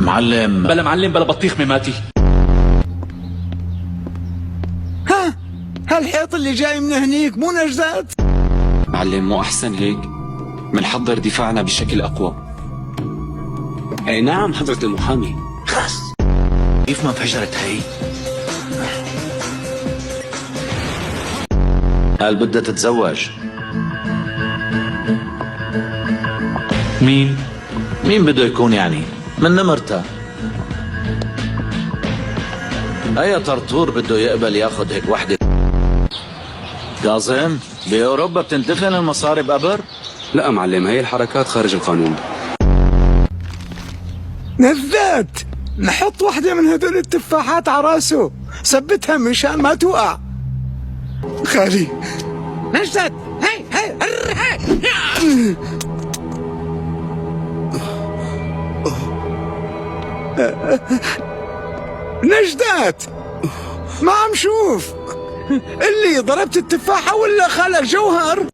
معلم. بلا معلم بلا بطيخ مماتي. ها، هالحيط اللي جاي من هنيك مو نجدات؟ معلم مو أحسن هيك؟ منحضر دفاعنا بشكل أقوى. أي نعم حضرة المحامي. كيف ما انفجرت هي؟ قال بدها تتزوج. مين؟ مين بده يكون يعني؟ من نمرتها. اي طرطور بده يقبل ياخد هيك وحده؟ كاظم، باوروبا بتندفن المصاري بقبر؟ لا معلم، هي الحركات خارج القانون. نجدات، نحط واحدة من هدول التفاحات على راسه، ثبتها مشان ما توقع. خالي نجدات، هي نجدات، ما عم شوف اللي ضربت التفاحة ولا خالك جوهر؟